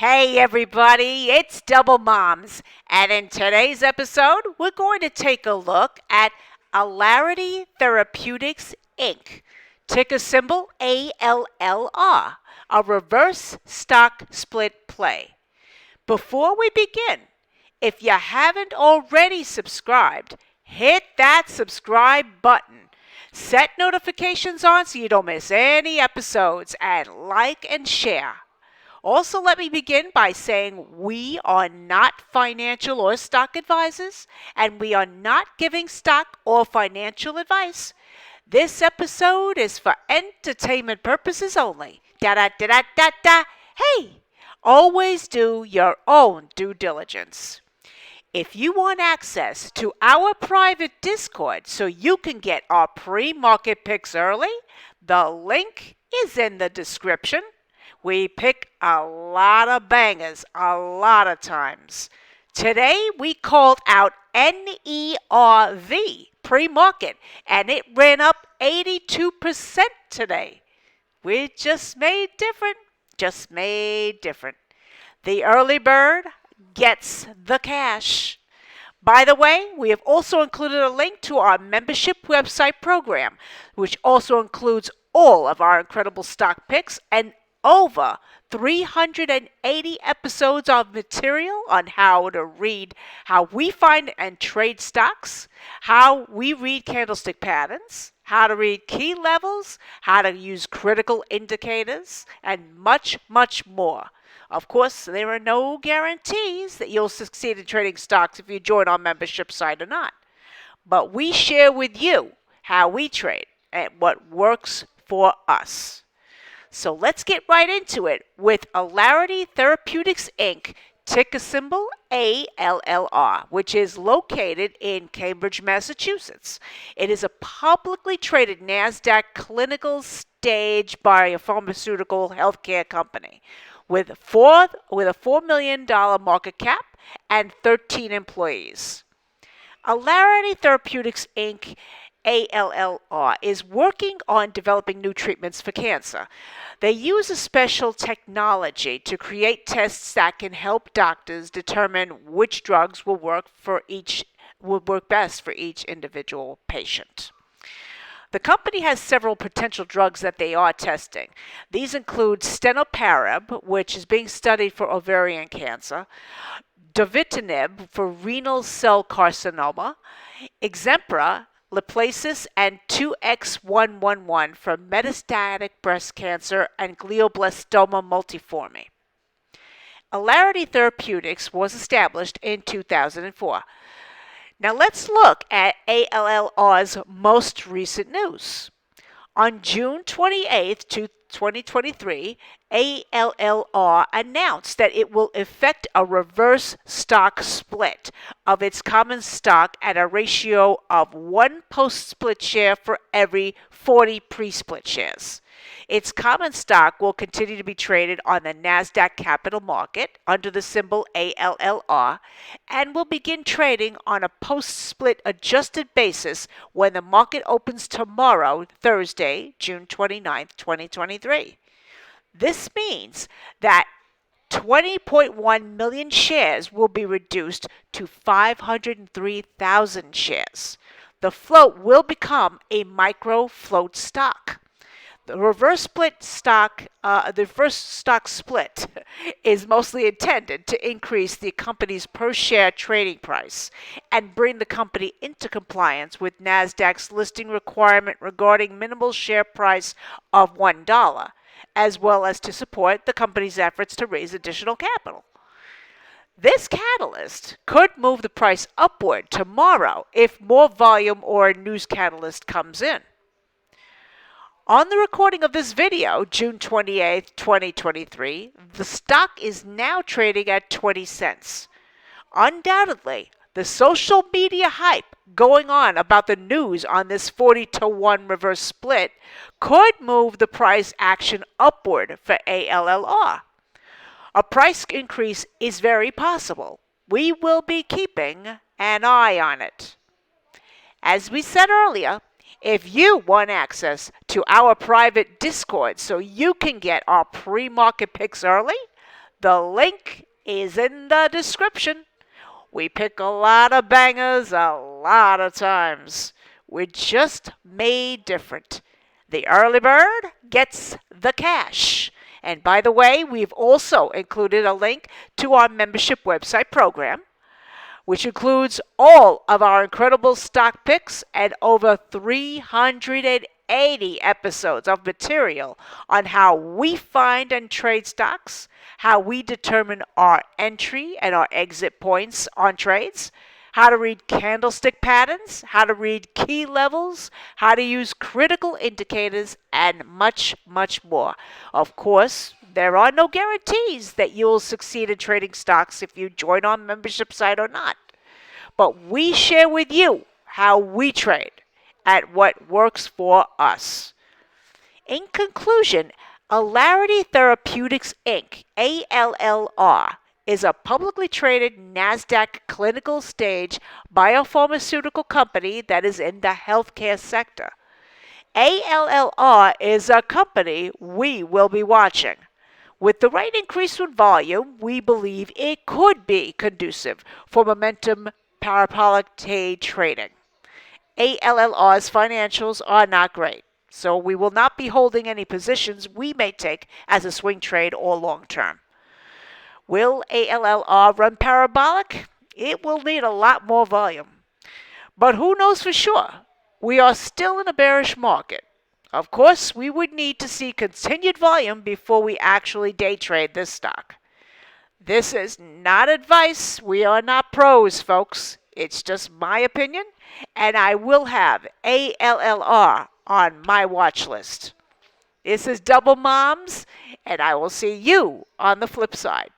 Hey everybody, it's Double Moms, and in today's episode, we're going to take a look at Allarity Therapeutics Inc., ticker symbol ALLR, a reverse stock split play. Before we begin, if you haven't already subscribed, hit that subscribe button. Set notifications on so you don't miss any episodes, and like and share. Also, let me begin by saying we are not financial or stock advisors, and we are not giving stock or financial advice. This episode is for entertainment purposes only. Da da da da da da. Hey, always do your own due diligence. If you want access to our private Discord so you can get our pre-market picks early, the link is in the description. We pick a lot of bangers a lot of times. Today we called out NERV pre-market and it ran up 82% today. We just made different. The early bird gets the cash. By the way, we have also included a link to our membership website program, which also includes all of our incredible stock picks and over 380 episodes of material on how to read, how we find and trade stocks, how we read candlestick patterns, how to read key levels, how to use critical indicators, and much, much more. Of course, there are no guarantees that you'll succeed in trading stocks if you join our membership site or not. But we share with you how we trade and what works for us. So let's get right into it with Allarity Therapeutics Inc., ticker symbol ALLR, which is located in Cambridge, Massachusetts. It is a publicly traded NASDAQ clinical stage biopharmaceutical healthcare company with a $4 million market cap and 13 employees. Allarity Therapeutics Inc. ALLR is working on developing new treatments for cancer. They use a special technology to create tests that can help doctors determine which drugs will work best for each individual patient. The company has several potential drugs that they are testing. These include stenoparib, which is being studied for ovarian cancer, dovitinib for renal cell carcinoma, Exempra, Liplasis, and 2X111 for metastatic breast cancer and glioblastoma multiforme. Allarity Therapeutics was established in 2004. Now let's look at ALLR's most recent news. On June 28, 2023, ALLR announced that it will effect a reverse stock split of its common stock at a ratio of 1 post-split share for every 40 pre-split shares. Its common stock will continue to be traded on the NASDAQ Capital Market under the symbol ALLR and will begin trading on a post-split adjusted basis when the market opens tomorrow, Thursday, June 29, 2023. This means that 20.1 million shares will be reduced to 503,000 shares. The float will become a micro float stock. The reverse stock split is mostly intended to increase the company's per share trading price and bring the company into compliance with NASDAQ's listing requirement regarding minimal share price of $1, as well as to support the company's efforts to raise additional capital. This catalyst could move the price upward tomorrow if more volume or a news catalyst comes in. On the recording of this video, June 28, 2023, the stock is now trading at 20 cents. Undoubtedly, the social media hype going on about the news on this 40-to-1 reverse split could move the price action upward for ALLR. A price increase is very possible. We will be keeping an eye on it. As we said earlier, if you want access to our private Discord so you can get our pre-market picks early, The link is in the description. We pick a lot of bangers a lot of times. We're just made different. The early bird gets the cash. And by the way, we've also included a link to our membership website program, which includes all of our incredible stock picks and over 380 episodes of material on how we find and trade stocks, how we determine our entry and our exit points on trades, how to read candlestick patterns, how to read key levels, how to use critical indicators, and much, much more. Of course, there are no guarantees that you'll succeed in trading stocks if you join our membership site or not. But we share with you how we trade and what works for us. In conclusion, Allarity Therapeutics Inc., ALLR, is a publicly traded NASDAQ clinical stage biopharmaceutical company that is in the healthcare sector. ALLR is a company we will be watching. With the right increase in volume, we believe it could be conducive for momentum parabolic trading. ALLR's financials are not great, so we will not be holding any positions we may take as a swing trade or long term. Will ALLR run parabolic? It will need a lot more volume. But who knows for sure? We are still in a bearish market. Of course, we would need to see continued volume before we actually day trade this stock. This is not advice. We are not pros, folks. It's just my opinion, and I will have ALLR on my watch list. This is Double Moms, and I will see you on the flip side.